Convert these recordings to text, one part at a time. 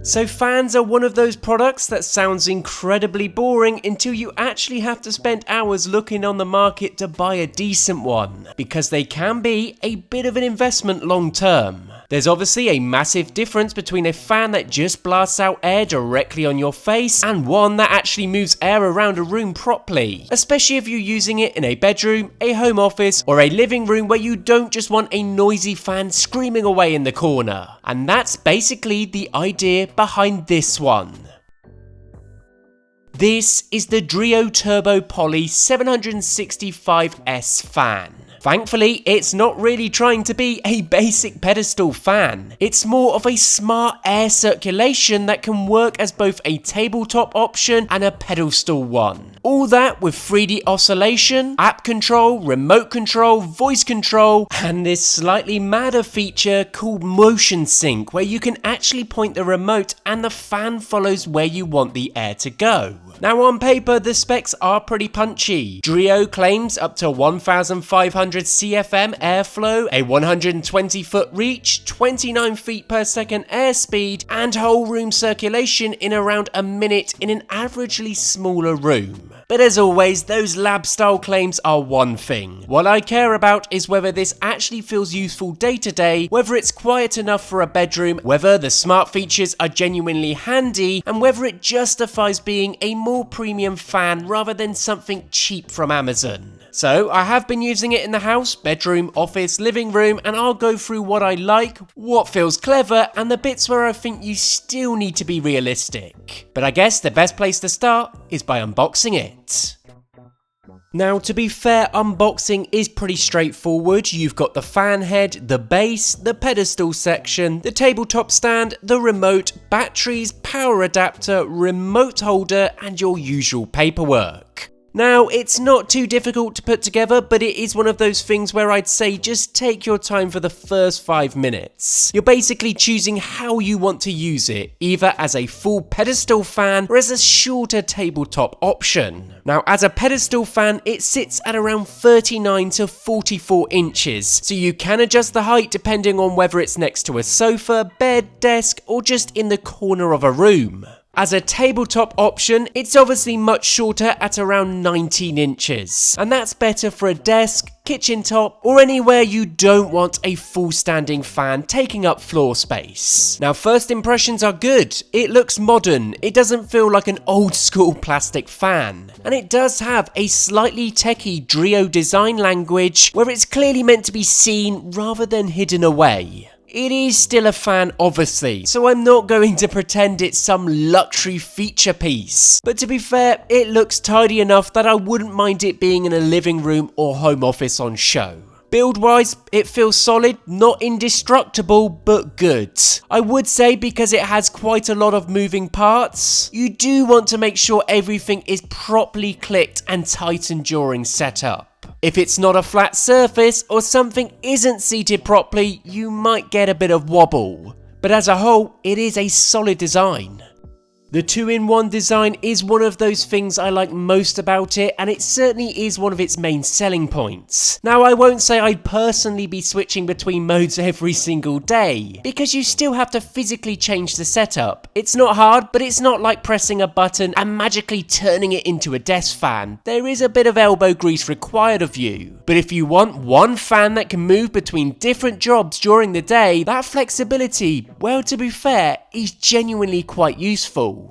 So fans are one of those products that sounds incredibly boring until you actually have to spend hours looking on the market to buy a decent one, because they can be a bit of an investment long term. There's obviously a massive difference between a fan that just blasts out air directly on your face and one that actually moves air around a room properly, especially if you're using it in a bedroom, a home office, or a living room where you don't just want a noisy fan screaming away in the corner. And that's basically the idea behind this one. This is the DREO TurboPoly 765S fan. Thankfully, it's not really trying to be a basic pedestal fan. It's more of a smart air circulation that can work as both a tabletop option and a pedestal one. All that with 3D oscillation, app control, remote control, voice control, and this slightly madder feature called motion sync, where you can actually point the remote and the fan follows where you want the air to go. Now on paper, the specs are pretty punchy. DREO claims up to 1,500 CFM airflow, a 120 foot reach, 29 feet per second airspeed, and whole room circulation in around a minute in an averagely smaller room. But as always, those lab style claims are one thing. What I care about is whether this actually feels useful day to day, whether it's quiet enough for a bedroom, whether the smart features are genuinely handy, and whether it justifies being a more premium fan rather than something cheap from Amazon. So I have been using it in the house, bedroom, office, living room, and I'll go through what I like, what feels clever, and the bits where I think you still need to be realistic. But I guess the best place to start is by unboxing it. Now, to be fair, unboxing is pretty straightforward. You've got the fan head, the base, the pedestal section, the tabletop stand, the remote, batteries, power adapter, remote holder, and your usual paperwork. Now, it's not too difficult to put together, but it is one of those things where I'd say just take your time for the first 5 minutes. You're basically choosing how you want to use it, either as a full pedestal fan or as a shorter tabletop option. Now, as a pedestal fan, it sits at around 39 to 44 inches, so you can adjust the height depending on whether it's next to a sofa, bed, desk, or just in the corner of a room. As a tabletop option, it's obviously much shorter at around 19 inches, and that's better for a desk, kitchen top, or anywhere you don't want a full standing fan taking up floor space. Now, first impressions are good. It looks modern, it doesn't feel like an old school plastic fan, and it does have a slightly techie DREO design language where it's clearly meant to be seen rather than hidden away. It is still a fan, obviously, so I'm not going to pretend it's some luxury feature piece. But to be fair, it looks tidy enough that I wouldn't mind it being in a living room or home office on show. Build-wise, it feels solid, not indestructible, but good. I would say because it has quite a lot of moving parts, you do want to make sure everything is properly clicked and tightened during setup. If it's not a flat surface or something isn't seated properly, you might get a bit of wobble. But as a whole, it is a solid design. The 2-in-1 design is one of those things I like most about it, and it certainly is one of its main selling points. Now, I won't say I'd personally be switching between modes every single day, because you still have to physically change the setup. It's not hard, but it's not like pressing a button and magically turning it into a desk fan. There is a bit of elbow grease required of you. But if you want one fan that can move between different jobs during the day, that flexibility, well, to be fair, is genuinely quite useful.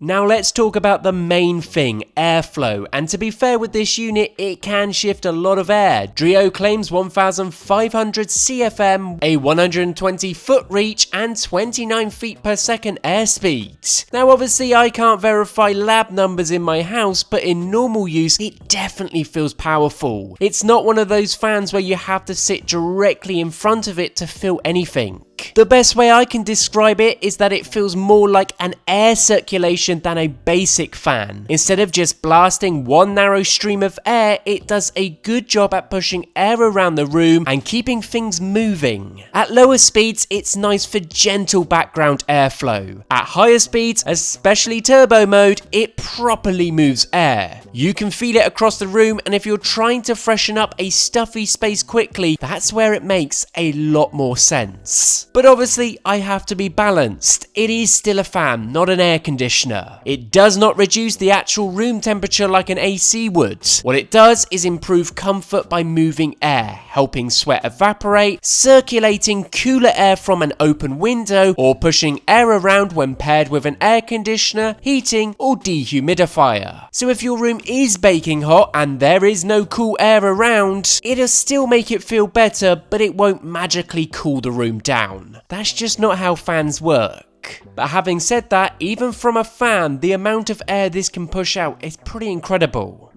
Now let's talk about the main thing, airflow, and to be fair with this unit, it can shift a lot of air. DREO claims 1,500 CFM, a 120 foot reach, and 29 feet per second airspeed. Now obviously I can't verify lab numbers in my house, but in normal use, it definitely feels powerful. It's not one of those fans where you have to sit directly in front of it to feel anything. The best way I can describe it is that it feels more like an air circulation than a basic fan. Instead of just blasting one narrow stream of air, it does a good job at pushing air around the room and keeping things moving. At lower speeds, it's nice for gentle background airflow. At higher speeds, especially turbo mode, it properly moves air. You can feel it across the room, and if you're trying to freshen up a stuffy space quickly, that's where it makes a lot more sense. But obviously, I have to be balanced. It is still a fan, not an air conditioner. It does not reduce the actual room temperature like an AC would. What it does is improve comfort by moving air, helping sweat evaporate, circulating cooler air from an open window, or pushing air around when paired with an air conditioner, heating, or dehumidifier. So if your room is baking hot and there is no cool air around, it'll still make it feel better, but it won't magically cool the room down. That's just not how fans work. But having said that, even from a fan, the amount of air this can push out is pretty incredible.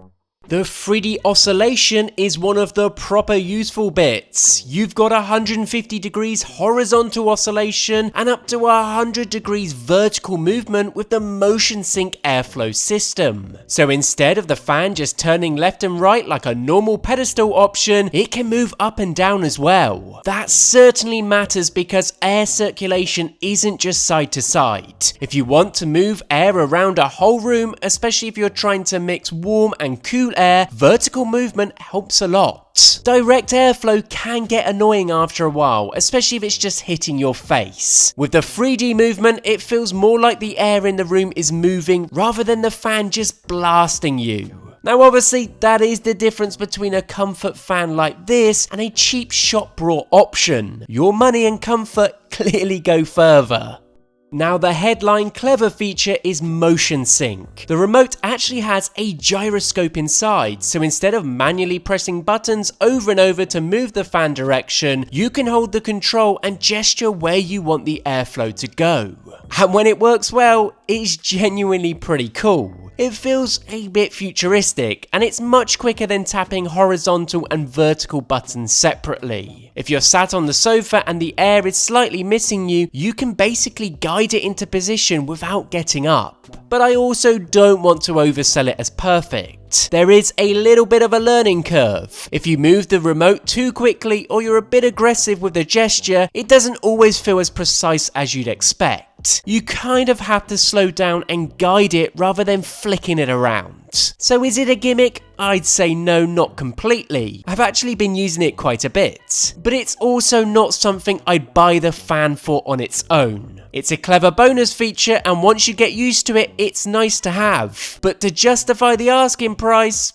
The 3D oscillation is one of the proper useful bits. You've got 150 degrees horizontal oscillation and up to 100 degrees vertical movement with the motion sync airflow system. So instead of the fan just turning left and right like a normal pedestal option, it can move up and down as well. That certainly matters because air circulation isn't just side to side. If you want to move air around a whole room, especially if you're trying to mix warm and cool air, vertical movement helps a lot. Direct airflow can get annoying after a while, especially if it's just hitting your face. With the 3D movement, it feels more like the air in the room is moving rather than the fan just blasting you. Now obviously, that is the difference between a comfort fan like this and a cheap shop bought option. Your money and comfort clearly go further. Now the headline clever feature is motion sync. The remote actually has a gyroscope inside, so instead of manually pressing buttons over and over to move the fan direction, you can hold the control and gesture where you want the airflow to go. And when it works well, it's genuinely pretty cool. It feels a bit futuristic, and it's much quicker than tapping horizontal and vertical buttons separately. If you're sat on the sofa and the air is slightly missing you, you can basically guide it into position without getting up. But I also don't want to oversell it as perfect. There is a little bit of a learning curve. If you move the remote too quickly or you're a bit aggressive with the gesture, it doesn't always feel as precise as you'd expect. You kind of have to slow down and guide it rather than flicking it around. So is it a gimmick? I'd say no, not completely. I've actually been using it quite a bit. But it's also not something I'd buy the fan for on its own. It's a clever bonus feature, and once you get used to it, it's nice to have. But to justify the asking price,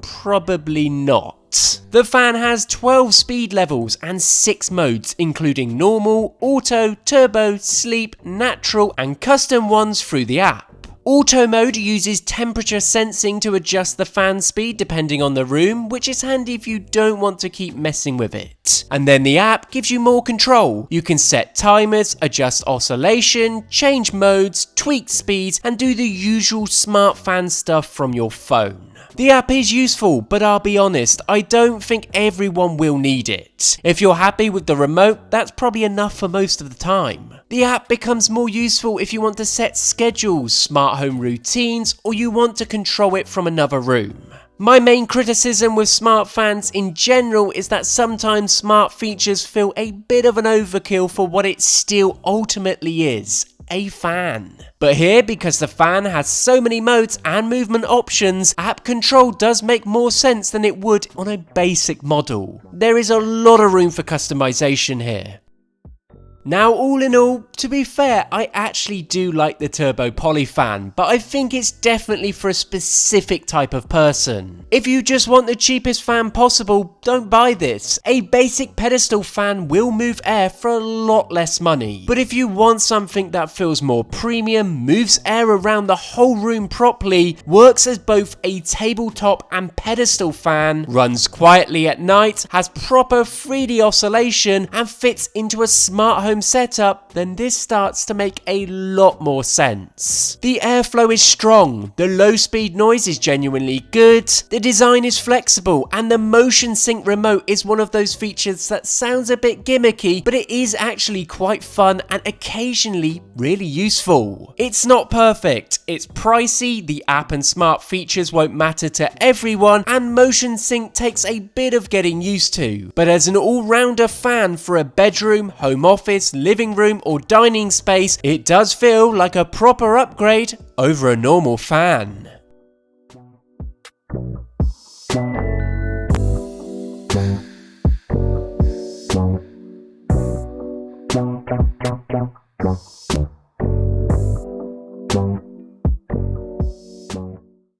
probably not. The fan has 12 speed levels and 6 modes, including normal, auto, turbo, sleep, natural, and custom ones through the app. Auto mode uses temperature sensing to adjust the fan speed depending on the room, which is handy if you don't want to keep messing with it. And then the app gives you more control. You can set timers, adjust oscillation, change modes, tweak speeds, and do the usual smart fan stuff from your phone. The app is useful, but I'll be honest, I don't think everyone will need it. If you're happy with the remote, that's probably enough for most of the time. The app becomes more useful if you want to set schedules, smart home routines, or you want to control it from another room. My main criticism with smart fans in general is that sometimes smart features feel a bit of an overkill for what it still ultimately is, a fan. But here, because the fan has so many modes and movement options, app control does make more sense than it would on a basic model. There is a lot of room for customization here. Now, all in all, to be fair, I actually do like the TurboPoly Fan, but I think it's definitely for a specific type of person. If you just want the cheapest fan possible, don't buy this. A basic pedestal fan will move air for a lot less money. But if you want something that feels more premium, moves air around the whole room properly, works as both a tabletop and pedestal fan, runs quietly at night, has proper 3D oscillation, and fits into a smart home home setup, then this starts to make a lot more sense. The airflow is strong, the low speed noise is genuinely good, the design is flexible, and the motion sync remote is one of those features that sounds a bit gimmicky, but it is actually quite fun and occasionally really useful. It's not perfect, it's pricey, the app and smart features won't matter to everyone, and motion sync takes a bit of getting used to. But as an all-rounder fan for a bedroom, home office, living room, or dining space, it does feel like a proper upgrade over a normal fan.